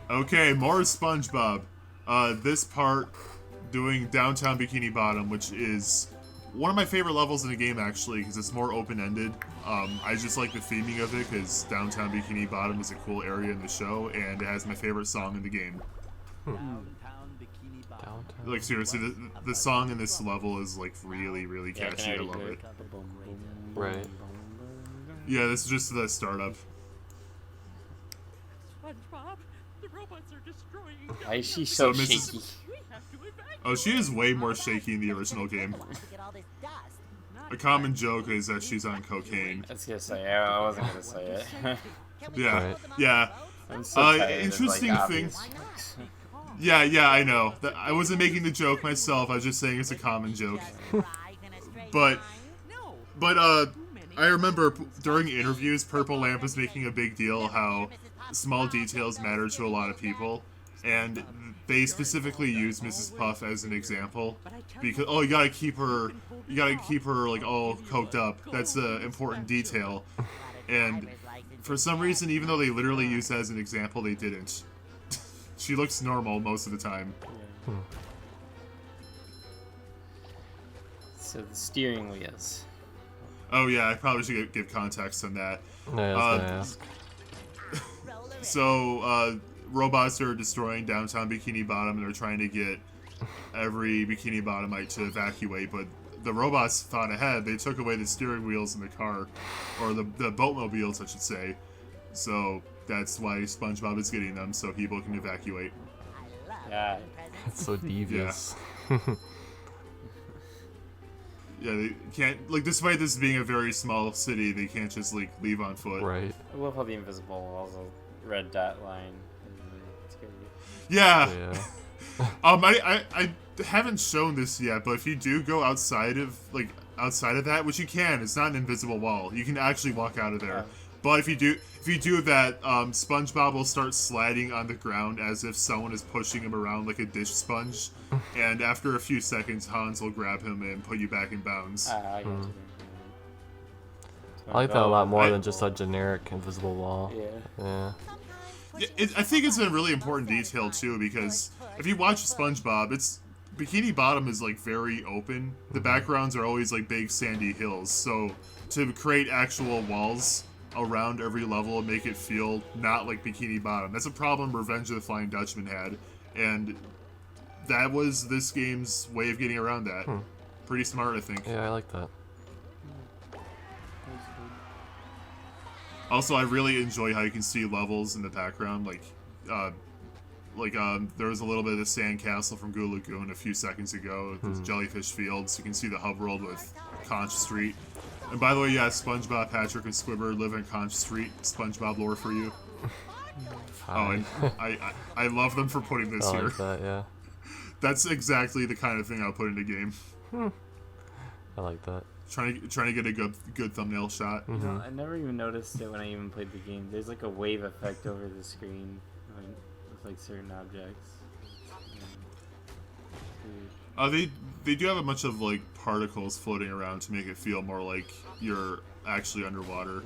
Okay, more SpongeBob. This part doing downtown Bikini Bottom, which is one of my favorite levels in the game actually, because it's more open-ended. I just like the theming of it, because downtown Bikini Bottom is a cool area in the show, and it has my favorite song in the game. Like seriously, the song in this level is like really, really catchy. I love it. Right. Yeah, this is just the startup. SpongeBob, the robots are destroying. Why is she so Mrs. shaky? Oh, she is way more shaky in the original game. A common joke is that she's on cocaine. I was gonna say, I wasn't gonna say it. Yeah, Right. yeah. I'm so tired Interesting of, like, thing. obvious- Yeah, I know. I wasn't making the joke myself. I was just saying it's a common joke. But I remember during interviews, Purple Lamp was making a big deal how small details matter to a lot of people, and they specifically used Mrs. Puff as an example because you gotta keep her like all coked up. That's an important detail, and for some reason, even though they literally used that as an example, they didn't. She looks normal most of the time. So the steering wheels. Oh yeah, I probably should give context on that. Yeah, I was gonna ask. So, robots are destroying downtown Bikini Bottom, and they're trying to get every Bikini Bottomite to evacuate, but the robots thought ahead. They took away the steering wheels in the car, or the boatmobiles, I should say. So, that's why SpongeBob is getting them, so people can evacuate. Yeah. It's so devious. Yeah, they can't, like, despite this being a very small city, they can't just, like, leave on foot. Right. I love how the invisible walls a red dot line. It's good. Yeah. Yeah. I haven't shown this yet, but if you do go outside of that, which you can, it's not an invisible wall. You can actually walk out of there. But if you do that, SpongeBob will start sliding on the ground as if someone is pushing him around like a dish sponge. And after a few seconds, Hans will grab him and put you back in bounds. I got you. I like that a lot more than just a generic invisible wall. Yeah. Yeah. I think it's a really important detail too, because if you watch SpongeBob, Bikini Bottom is like very open. The backgrounds are always like big sandy hills, so to create actual walls around every level and make it feel not like Bikini Bottom. That's a problem Revenge of the Flying Dutchman had, and that was this game's way of getting around that. Pretty smart, I think. Yeah, I like that. Also, I really enjoy how you can see levels in the background, there was a little bit of the sand castle from Goo Lagoon a few seconds ago, the Jellyfish Fields. You can see the hub world with Conch Street. And by the way, yeah, SpongeBob, Patrick, and Squidward live in Conch Street. SpongeBob lore for you. Oh, and I love them for putting this I here. like that, yeah. That's exactly the kind of thing I'll put in a game. I like that. Trying to get a good thumbnail shot. You know, I never even noticed it when I even played the game. There's like a wave effect over the screen with like certain objects. They do have a bunch of like particles floating around to make it feel more like you're actually underwater.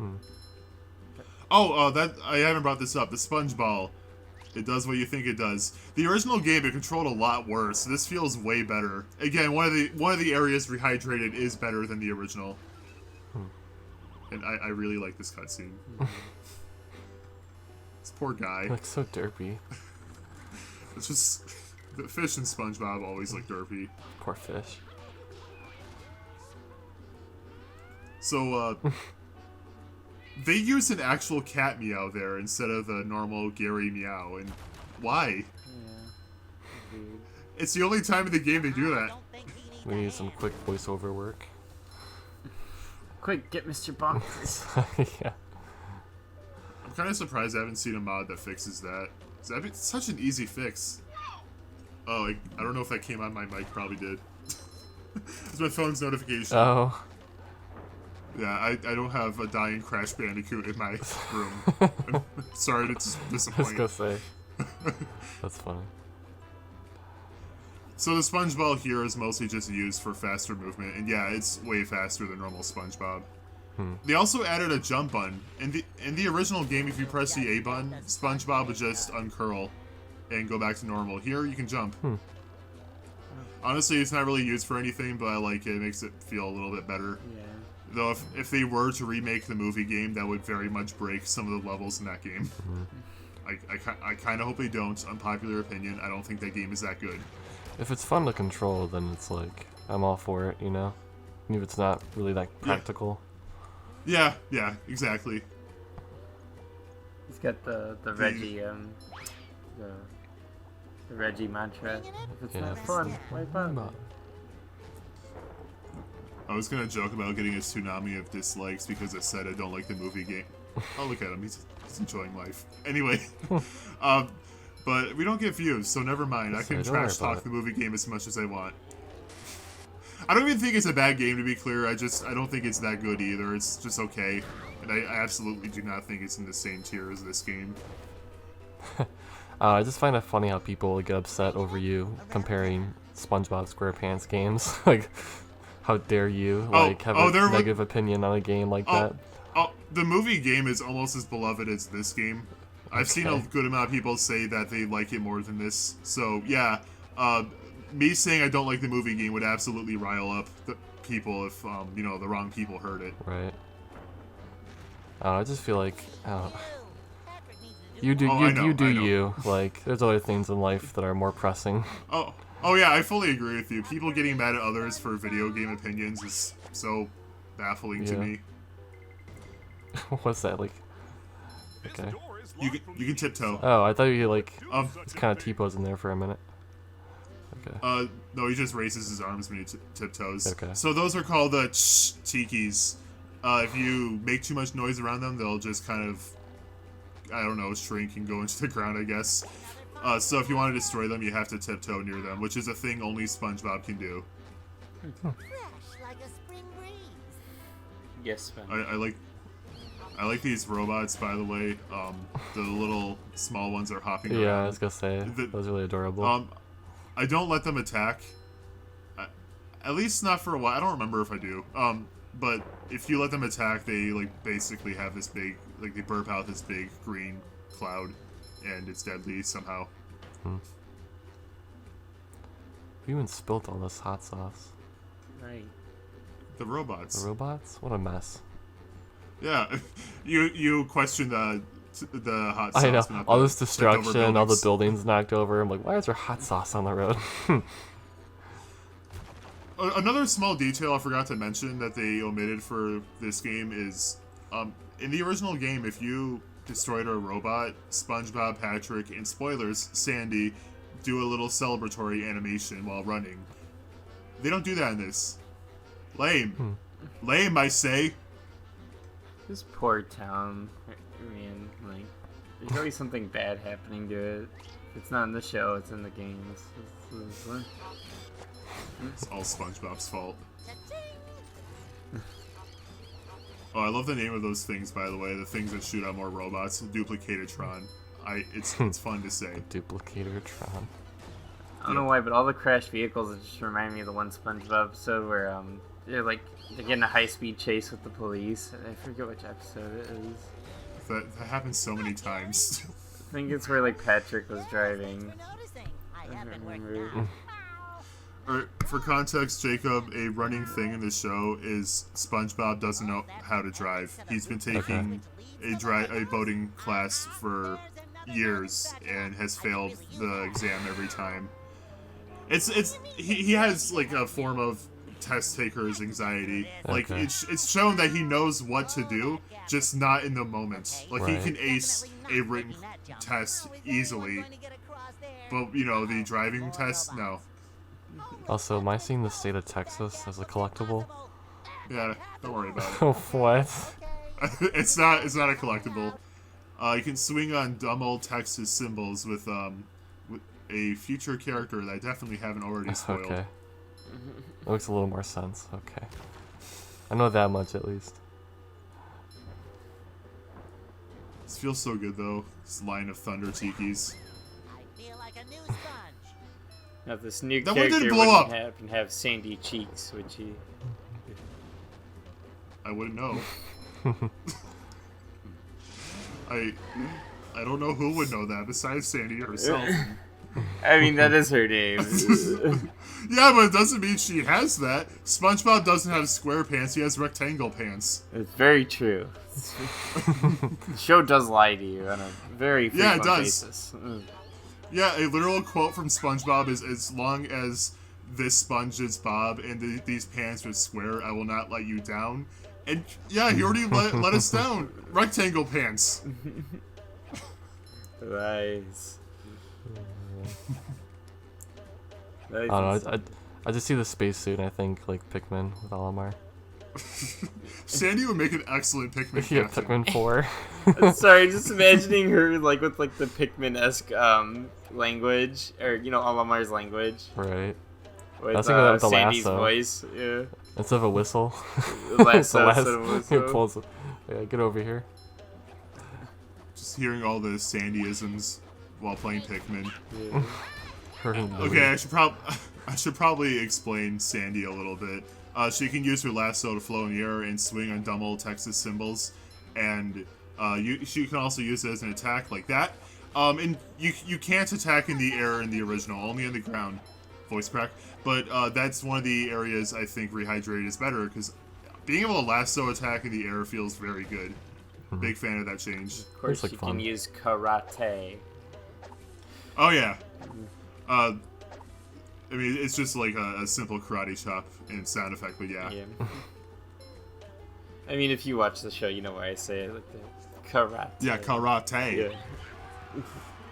Yeah. Oh, that I haven't brought this up. The sponge ball, it does what you think it does. The original game, it controlled a lot worse. This feels way better. Again, one of the areas rehydrated is better than the original, and I really like this cutscene. This poor guy. He looks so derpy. It's just the fish and SpongeBob always look derpy. Poor fish. So, they used an actual cat meow there instead of the normal Gary meow, and why? Yeah. It's the only time in the game they do that. We need some quick voiceover work. Quick, get Mr. Bonkers. Yeah. I'm kind of surprised I haven't seen a mod that fixes that. It's such an easy fix. Oh, I don't know if that came on my mic. Probably did. It's my phone's notification. Oh. Yeah, I don't have a dying Crash Bandicoot in my room. I'm sorry to I was disappoint. gonna say. That's funny. So the sponge ball here is mostly just used for faster movement, and yeah, it's way faster than normal SpongeBob. They also added a jump button. In the original game, if you press the A button, SpongeBob would just uncurl and go back to normal. Here, you can jump. Honestly, it's not really used for anything, but I like it. It makes it feel a little bit better. Yeah. Though if they were to remake the movie game, that would very much break some of the levels in that game. I kind of hope they don't. Unpopular opinion, I don't think that game is that good. If it's fun to control, then it's like, I'm all for it, you know? Even if it's not really that practical. Yeah, exactly. He's got the Reggie the Reggie mantra. If it's not fun, why bother? I was gonna joke about getting a tsunami of dislikes because I said I don't like the movie game. Oh, look at him. He's enjoying life. Anyway, but we don't get views, so never mind. I can trash talk the movie game as much as I want. I don't even think it's a bad game, to be clear. I don't think it's that good either. It's just okay. And I absolutely do not think it's in the same tier as this game. I just find it funny how people get upset over you comparing SpongeBob SquarePants games. Like, how dare you have a negative opinion on a game like that? The movie game is almost as beloved as this game. I've seen a good amount of people say that they like it more than this. So yeah, me saying I don't like the movie game would absolutely rile up the people if the wrong people heard it. Right. I just feel like you do you. Like, there's other things in life that are more pressing. Oh yeah, I fully agree with you. People getting mad at others for video game opinions is so baffling to me. What's that like? Okay. You can tiptoe. Oh, I thought you just kind of T-posing there for a minute. Okay. No, he just raises his arms when he tiptoes. Okay. So those are called the tikis. If you make too much noise around them, they'll just kind of, I don't know, shrink and go into the ground, I guess. So if you want to destroy them, you have to tiptoe near them, which is a thing only SpongeBob can do. Fresh like a spring breeze. Yes, man. I like these robots, by the way. The little small ones are hopping around. Yeah, I was gonna say, those are really adorable. I don't let them attack. At least not for a while. I don't remember if I do. But if you let them attack, they basically have this big, they burp out this big green cloud, and it's deadly somehow. You even spilt all this hot sauce. Right. The robots. The robots? What a mess. Yeah, you question the hot sauce. I know. All this destruction, all the buildings knocked over. I'm like, why is there hot sauce on the road? Another small detail I forgot to mention that they omitted for this game is, in the original game, if you destroyed a robot, SpongeBob, Patrick, and spoilers, Sandy, do a little celebratory animation while running. They don't do that in this. Lame. Lame, I say. This poor town. I mean, there's always something bad happening to it. If it's not in the show, it's in the games. It's all SpongeBob's fault. Oh, I love the name of those things, by the way. The things that shoot out more robots. Duplicatatron. It's fun to say. Duplicatatron. I don't know why, but all the crashed vehicles just remind me of the one SpongeBob episode where they're getting a high-speed chase with the police. I forget which episode it is. That happens so many times. I think it's where Patrick was driving. I I haven't don't worked remember. Alright, for context, Jacob, a running thing in the show is SpongeBob doesn't know how to drive. He's been taking a boating class for years and has failed the exam every time. He has a form of test taker's anxiety. It's shown that he knows what to do, just not in the moment. He can ace a written test easily, but the driving test, no. Also, am I seeing the state of Texas as a collectible? Yeah, don't worry about it. What? It's not a collectible. You can swing on dumb old Texas symbols with a future character that I definitely haven't already spoiled. Okay. That makes a little more sense. Okay. I know that much at least. This feels so good though. This line of thunder tikis. I feel like a new sponge. Now this new That one character didn't blow up. wouldn't have sandy cheeks, would she? I wouldn't know. I don't know who would know that besides Sandy herself. I mean, that is her name. Yeah, but it doesn't mean she has that. SpongeBob doesn't have SquarePants, he has rectangle pants. It's very true. The show does lie to you on a very frequent basis. Yeah, a literal quote from SpongeBob is, "As long as this sponge is Bob and these pants are square, I will not let you down." And yeah, he already let us down. Rectangle pants. Nice. I don't know. I just see the spacesuit and I think like Pikmin with Olimar. Sandy would make an excellent Pikmin Yeah, captain. Pikmin 4. Sorry, just imagining her like with like the Pikmin-esque language, or Olamar's language. Right. With I was thinking of the Sandy's lasso. voice. Yeah. Instead of a whistle. The lasso It's a instead of a He whistle. pulls. Yeah, get over here. Just hearing all the Sandyisms while playing Pikmin. Yeah. Okay, I should probably explain Sandy a little bit. She can use her lasso to float in the air and swing on dumb old Texas cymbals, and she can also use it as an attack like that. And you can't attack in the air in the original, only on the ground. Voice crack. But that's one of the areas I think Rehydrated is better, because being able to lasso attack in the air feels very good. Big fan of that change. Of course, Looks like you fun. can use karate. Oh yeah. I mean, it's just like a simple karate chop and sound effect, but yeah. Yeah. I mean, if you watch the show, you know why I say it like that. Karate. Yeah, karate. Yeah.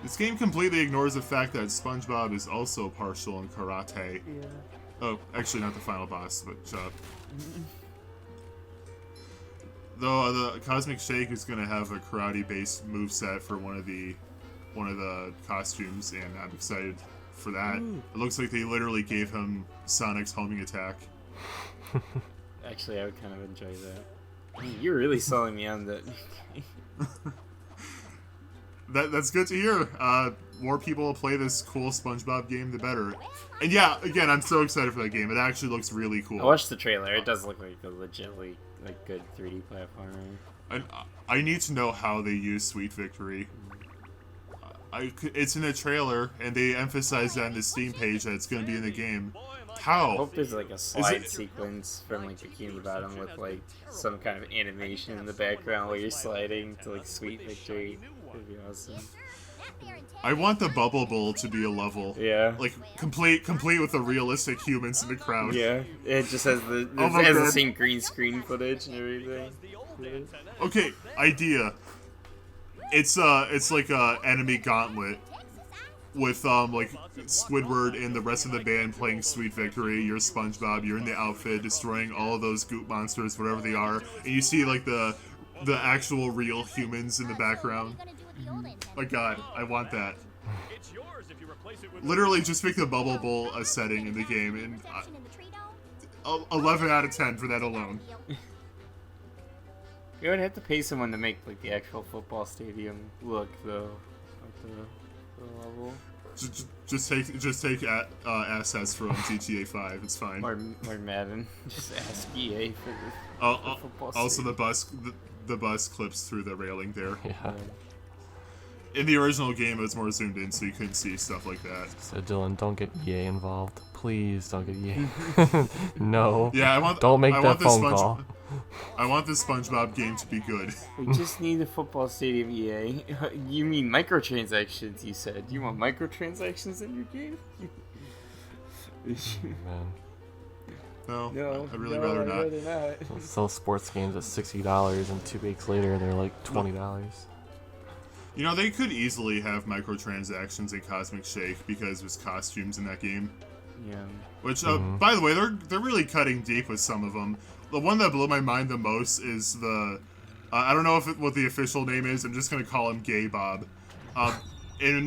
This game completely ignores the fact that SpongeBob is also partial in karate. Yeah. Oh, actually not the final boss, but shut up. Though the Cosmic Shake is gonna have a karate-based moveset for one of the costumes, and I'm excited for that. It looks like they literally gave him Sonic's homing attack. Actually, I would kind of enjoy that. You're really selling me on that. That's good to hear. More people play this cool SpongeBob game, the better. And yeah, again, I'm so excited for that game. It actually looks really cool. I watched the trailer. It does look like a legitimately good 3D platformer. I need to know how they use Sweet Victory. It's in a trailer, and they emphasize that on the Steam page that it's going to be in the game. I How? hope there's like a slide sequence from like Bikini Bottom with like some kind of animation in the background where you're sliding to like Sweet Victory. That'd be awesome. I want the Bubble Bowl to be a level. Yeah. Like, complete with the realistic humans in the crowd. Yeah. It just has the Oh my it has the God. same green screen footage and everything. Yeah. Okay, idea. It's like a enemy gauntlet with like Squidward and the rest of the band playing Sweet Victory. You're SpongeBob. You're in the outfit, destroying all of those goop monsters, whatever they are, and you see like the actual real humans in the background. My God, I want that. Literally, just make the Bubble Bowl a setting in the game, and 11 out of 10 for that alone. You would have to pay someone to make like the actual football stadium look though. Like the level. Just take assets from GTA 5. It's fine. Or Madden. Just ask EA for the football Also, stadium. the bus clips through the railing there. Yeah. In the original game, it was more zoomed in, so you couldn't see stuff like that. So Dylan, don't get EA involved. Please don't get EA. No. Yeah, Don't make I that want this phone call. I want this SpongeBob game to be good. We just need a football stadium, EA. You mean microtransactions, you said. You want microtransactions in your game? Man. No, I'd really rather not. They'll sell sports games at $60, and 2 weeks later they're like $20. You know, they could easily have microtransactions in Cosmic Shake because there's costumes in that game. Yeah. Which, by the way, they're really cutting deep with some of them. The one that blew my mind the most is the... I don't know what the official name is. I'm just going to call him Gay Bob. In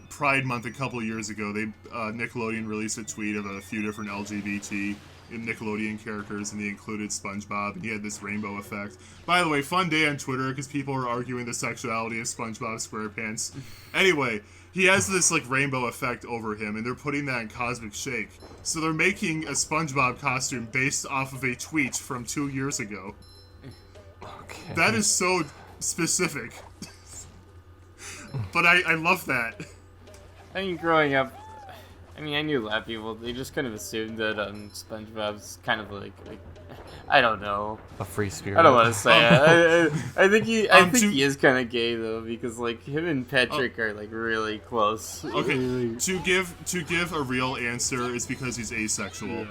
Pride Month a couple of years ago, Nickelodeon released a tweet of a few different LGBT Nickelodeon characters, and he included SpongeBob, and he had this rainbow effect. By the way, fun day on Twitter because people were arguing the sexuality of SpongeBob SquarePants. Anyway, he has this like rainbow effect over him, and they're putting that in Cosmic Shake. So they're making a SpongeBob costume based off of a tweet from 2 years ago. Okay. That is so specific. But I love that. I mean, growing up, I knew a lot of people. They just kind of assumed that SpongeBob's kind of like I don't know. A free spirit. I don't want to say it. I think he is kind of gay though, because like him and Patrick are like really close. Okay, to give a real answer is because he's asexual,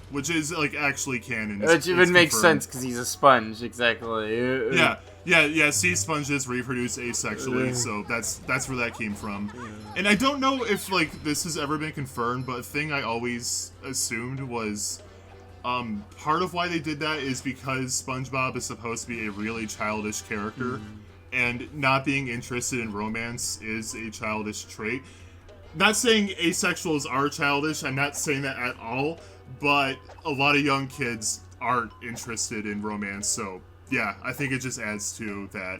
which is like actually canon. Which even makes sense because he's a sponge, exactly. Yeah. Sea sponges reproduce asexually, so that's where that came from. And I don't know if like this has ever been confirmed, but a thing I always assumed was part of why they did that is because SpongeBob is supposed to be a really childish character, and not being interested in romance is a childish trait. Not saying asexuals are childish, I'm not saying that at all, but a lot of young kids aren't interested in romance, so yeah, I think it just adds to that.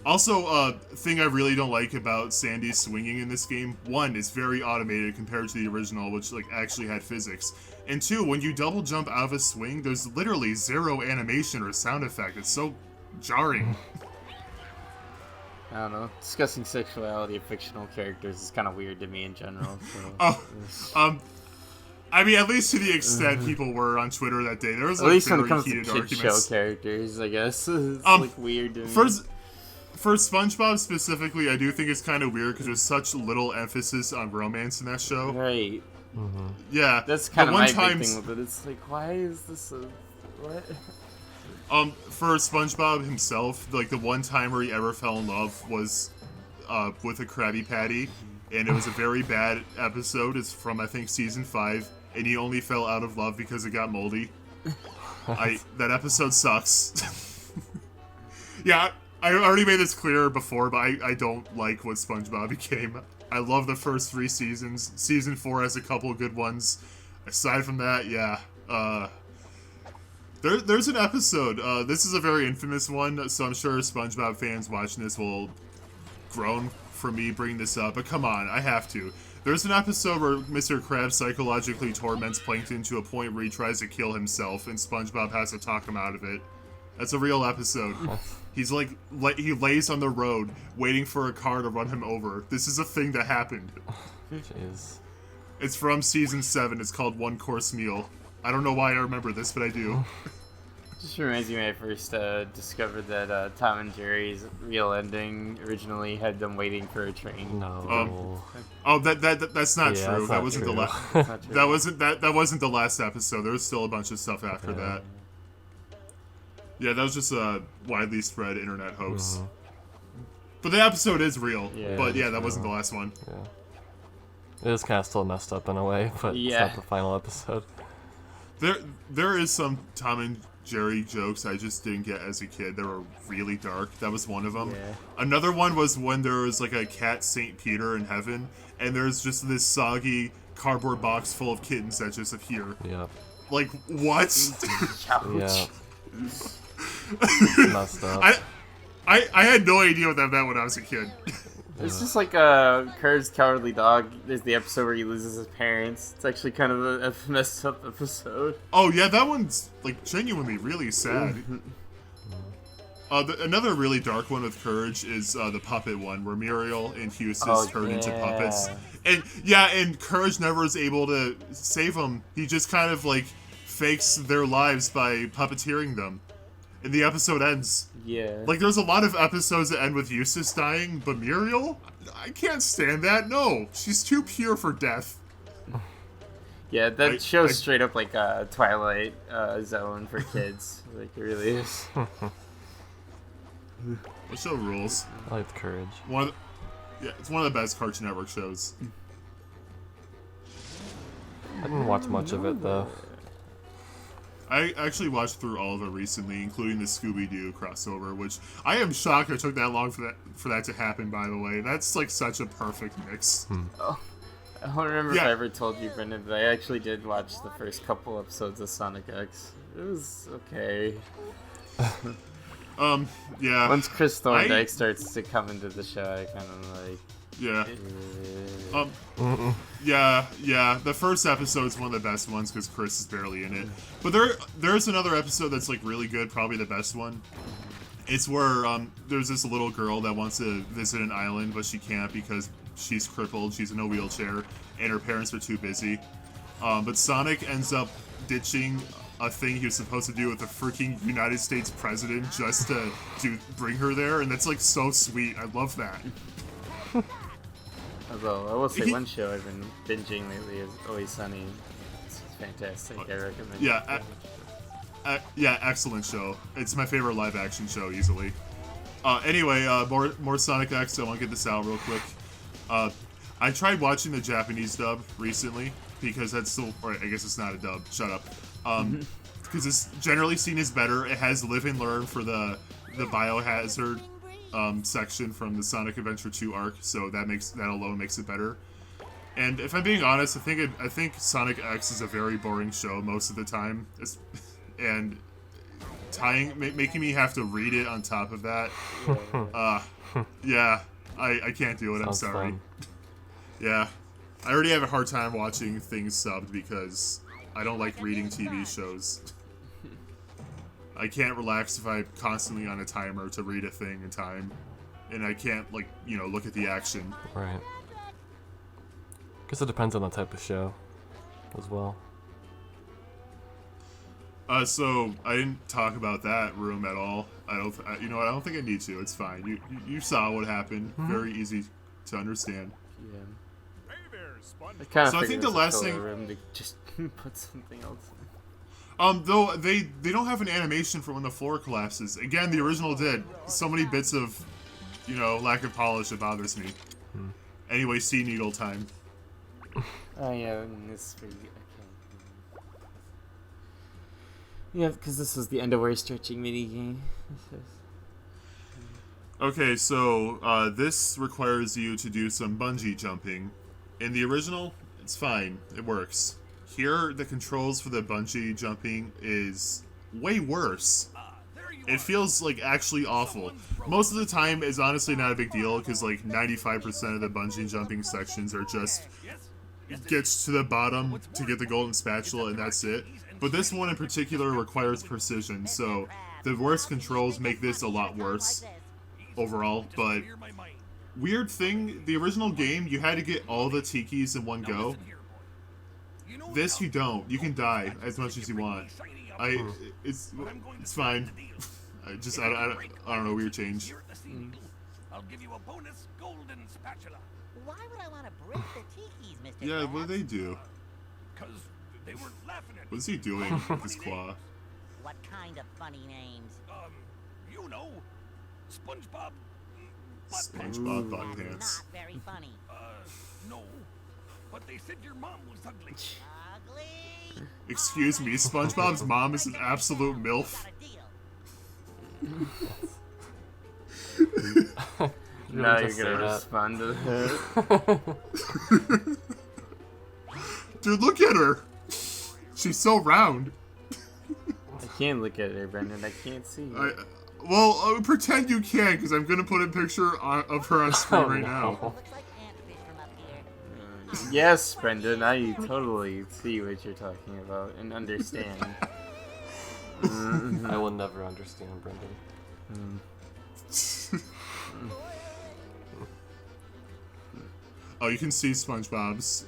Also, thing I really don't like about Sandy's swinging in this game, one, it's very automated compared to the original, which like actually had physics. And two, when you double jump out of a swing, there's literally zero animation or sound effect. It's so jarring. I don't know. Discussing sexuality of fictional characters is kind of weird to me in general. So. I mean, at least to the extent people were on Twitter that day. There was like, at least when it very comes to heated kid arguments. show characters, I guess. It's like weird to me. For SpongeBob specifically, I do think it's kind of weird because there's such little emphasis on romance in that show. Right. Mm-hmm. Yeah. That's kind of my big thing with it. It's like, why is this what? For SpongeBob himself, like the one time where he ever fell in love was with a Krabby Patty, and it was a very bad episode. It's from, I think, season 5, and he only fell out of love because it got moldy. That episode sucks. Yeah, I already made this clear before, but I don't like what SpongeBob became. I love the first 3 seasons. Season 4 has a couple of good ones. Aside from that, yeah. There's an episode. This is a very infamous one, so I'm sure SpongeBob fans watching this will groan for me bringing this up. But come on, I have to. There's an episode where Mr. Krabs psychologically torments Plankton to a point where he tries to kill himself, and SpongeBob has to talk him out of it. That's a real episode. He's like, he lays on the road, waiting for a car to run him over. This is a thing that happened. Jeez. It's from season 7. It's called One Course Meal. I don't know why I remember this, but I do. Just reminds me when I first discovered that Tom and Jerry's real ending originally had them waiting for a train. No. That's not true. That's that not wasn't true. the last. That wasn't the last episode. There was still a bunch of stuff after that. Yeah, that was just a widely spread internet hoax. Mm-hmm. But the episode is real. Yeah, but yeah, it's that wasn't the real. last one. Yeah. It is kind of still messed up in a way, but it's not the final episode. There is some Tom and Jerry jokes I just didn't get as a kid. They were really dark. That was one of them. Yeah. Another one was when there was like a cat Saint Peter in heaven, and there's just this soggy cardboard box full of kittens that just appear. Yeah. Like, what? Yeah. Messed up. I had no idea what that meant when I was a kid. It's just like Courage the Cowardly Dog. There's the episode where he loses his parents. It's actually kind of a messed up episode. Oh yeah, that one's like genuinely really sad. Another really dark one with Courage is the puppet one, where Muriel and Eustace turn into puppets. And Courage never is able to save them. He just kind of like fakes their lives by puppeteering them. And the episode ends. Yeah. Like, there's a lot of episodes that end with Eustace dying, but Muriel? I can't stand that. No, she's too pure for death. Yeah, that show's straight up like a Twilight Zone for kids. Like, it really is. The show rules. I like Courage. It's one of the best Cartoon Network shows. I didn't watch much of it, though. I actually watched through all of it recently, including the Scooby-Doo crossover, which I am shocked it took that long for that to happen, by the way. That's like such a perfect mix. Oh. I don't remember if I ever told you, Brendan, but I actually did watch the first couple episodes of Sonic X. It was okay. Yeah. Once Chris Thorndike starts to come into the show, I kind of like... Yeah. Yeah. The first episode's one of the best ones because Chris is barely in it. But there's another episode that's like really good, probably the best one. It's where there's this little girl that wants to visit an island, but she can't because she's crippled, she's in a wheelchair, and her parents are too busy. But Sonic ends up ditching a thing he was supposed to do with the freaking United States president just to bring her there, and that's like so sweet. I love that. Although, I will say one show I've been binging lately is Always Sunny. It's fantastic. I recommend it. Yeah, excellent show. It's my favorite live-action show, easily. Anyway, more Sonic X. I want to get this out real quick. I tried watching the Japanese dub recently, because that's still... Or I guess it's not a dub. Shut up. Because it's generally seen as better. It has Live and Learn for the Biohazard section from the Sonic Adventure 2 arc, so that alone makes it better. And if I'm being honest, I think Sonic X is a very boring show most of the time, and making me have to read it on top of that. Yeah, I can't do it. I'm sorry. Fun. Yeah, I already have a hard time watching things subbed because I don't like reading TV shows. I can't relax if I'm constantly on a timer to read a thing in time. And I can't, like, look at the action. Right. Guess it depends on the type of show as well. So I didn't talk about that room at all. I don't think I need to. It's fine. You saw what happened. Very easy to understand. Yeah. Hey there, SpongeBob. I kind of So I think the last thing... room to just put something else in. Though they don't have an animation for when the floor collapses. Again, the original did. So many bits of, lack of polish, it bothers me. Anyway, Sea Needle time. Oh yeah, and this really, okay. Yeah, because this is the underwear stretching mini game. Okay, so this requires you to do some bungee jumping. In the original, it's fine. It works. Here, the controls for the bungee jumping is way worse. It feels like actually awful. Most of the time, it's honestly not a big deal because like 95% of the bungee jumping sections are just gets to the bottom to get the golden spatula and that's it. But this one in particular requires precision, so the worst controls make this a lot worse overall. But weird thing, the original game, you had to get all the tikis in one go. This you don't. You can die as much as you want. It's fine. I don't know. Weird change. I'll give you a bonus golden spatula. Why would I want to break the tikis, Mr. Yeah, Krabs? what do they do? Cause they were laughing at me. What's he doing with his claw? What kind of funny names? SpongeBob. SpongeBob SqaurePants. Not very funny. No. But they said your mom was ugly. Ugly. Excuse me, SpongeBob's mom is an absolute MILF. Now you're just say gonna that. respond to that. Dude, look at her. She's so round. I can't look at her, Brendan. I can't see. Pretend you can, because I'm gonna put a picture of her on screen right now. Looks like antfish from up here. Yes, Brendan. I totally see what you're talking about and understand. I will never understand, Brendan. Oh, you can see SpongeBob's,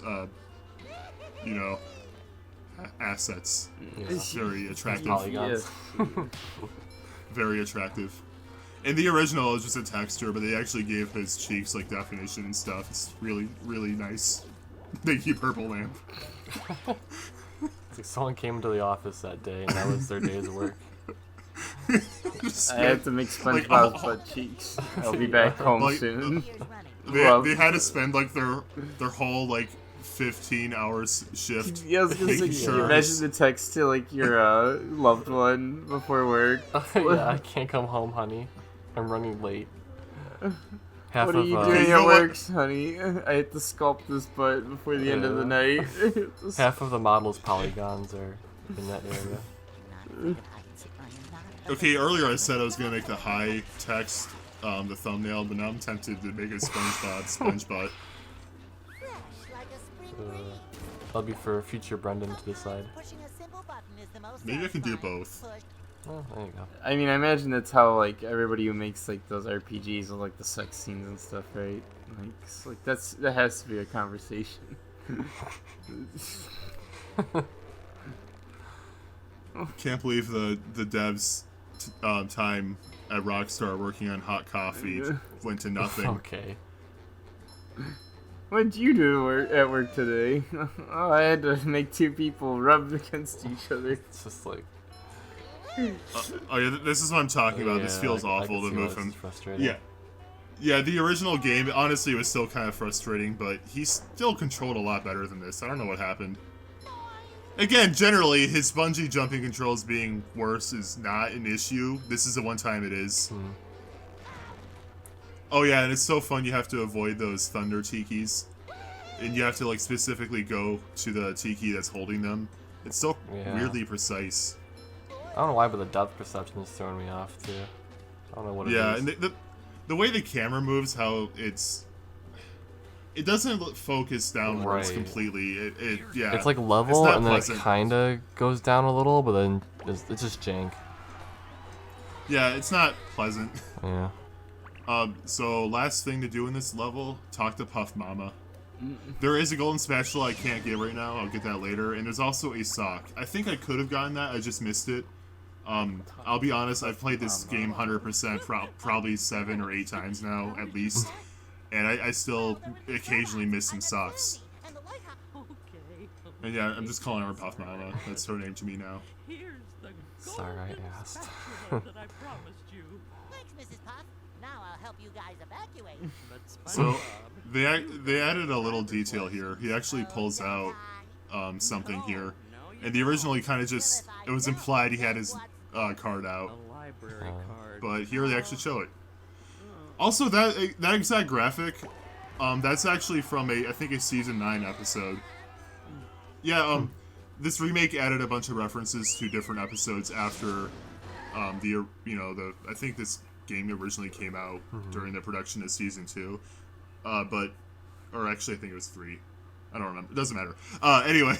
assets. Yeah. Very attractive. Polygons. Yes. Very attractive. In the original, it was just a texture, but they actually gave his cheeks, like, definition and stuff. It's really, really nice. Thank you, Purple Lamp. It's like someone came into the office that day and that was their day's work. Just I have to make SpongeBob's butt cheeks. I'll be back home like- soon. Here's running. They had to spend, like, their whole, like, 15 hours shift. Yeah, I was gonna say, making can sure you imagine the text to like your loved one before work? Yeah, I can't come home, honey. I'm running late. half What are of you You doing know at what? work, honey? I have to sculpt this butt before the end of the night. half of the model's polygons are in that area. Okay, earlier I said I was gonna make the high text the thumbnail, but now I'm tempted to make a SpongeBob SpongeBob. Fresh like a spring breeze. That'll be for future Brendan to decide. Pushing a simple button is the most Maybe I can do satisfying both. push. Oh, there you go. I mean, I imagine that's how like everybody who makes like those RPGs with like the sex scenes and stuff, right? Like, that has to be a conversation. Can't believe the devs time at Rockstar working on hot coffee went to nothing. Okay. What'd you do at work today? Oh, I had to make two people rub against each other. It's just like. Oh yeah, this is what I'm talking about. This Yeah, feels I awful can to see move why him. it's frustrating. Yeah. Yeah, the original game, honestly, was still kind of frustrating, but he still controlled a lot better than this. I don't know what happened. Again, generally, his bungee jumping controls being worse is not an issue. This is the one time it is. Oh yeah, and it's so fun. You have to avoid those thunder tikis. And you have to, like, specifically go to the tiki that's holding them. It's so weirdly precise. I don't know why, but the depth perception is throwing me off, too. I don't know what it is. Yeah, and the way the camera moves, how it doesn't focus downwards Right. completely. Yeah. It's like level, not and then pleasant. it kind of goes down a little, but then it's just jank. Yeah, it's not pleasant. Yeah. So last thing to do in this level, talk to Puff Mama. There is a golden spatula I can't get right now. I'll get that later. And there's also a sock. I think I could have gotten that. I just missed it. I'll be honest. I've played this game 100%, probably 7 or 8 times now, at least. And I still occasionally miss some socks. And the lighthouse. And yeah, I'm just calling her Puff Mama. That's her name to me now. Here's the Sorry I asked. spatula that I promised you. Thanks, Mrs. Puff. Now I'll help you guys evacuate. But So SpongeBob, they added a little detail here. He actually pulls out something here. And the original, he kind of just, it was implied he had his card out. a library card. But here they actually show it. Also, that exact graphic, that's actually from I think a season 9 episode. Yeah, this remake added a bunch of references to different episodes after I think this game originally came out during the production of season 2. Or actually I think it was 3. I don't remember. It doesn't matter. Anyway,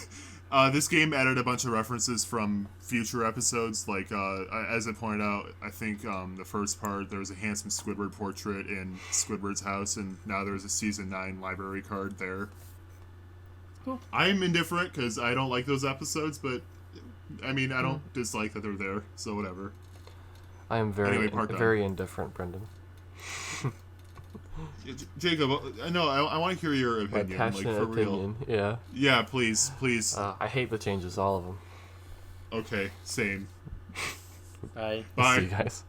this game added a bunch of references from future episodes. Like, as I pointed out, I think the first part, there was a handsome Squidward portrait in Squidward's house, and now there's a Season 9 library card there. Cool. I'm indifferent, because I don't like those episodes, but, I mean, I don't dislike that they're there, so whatever. I am very, Anyway, part done. very indifferent, Brendan. Jacob, I want to hear your My opinion, passionate like, for opinion, yeah. Yeah, please. I hate the changes, all of them. Okay, same. Bye. Bye. See you guys.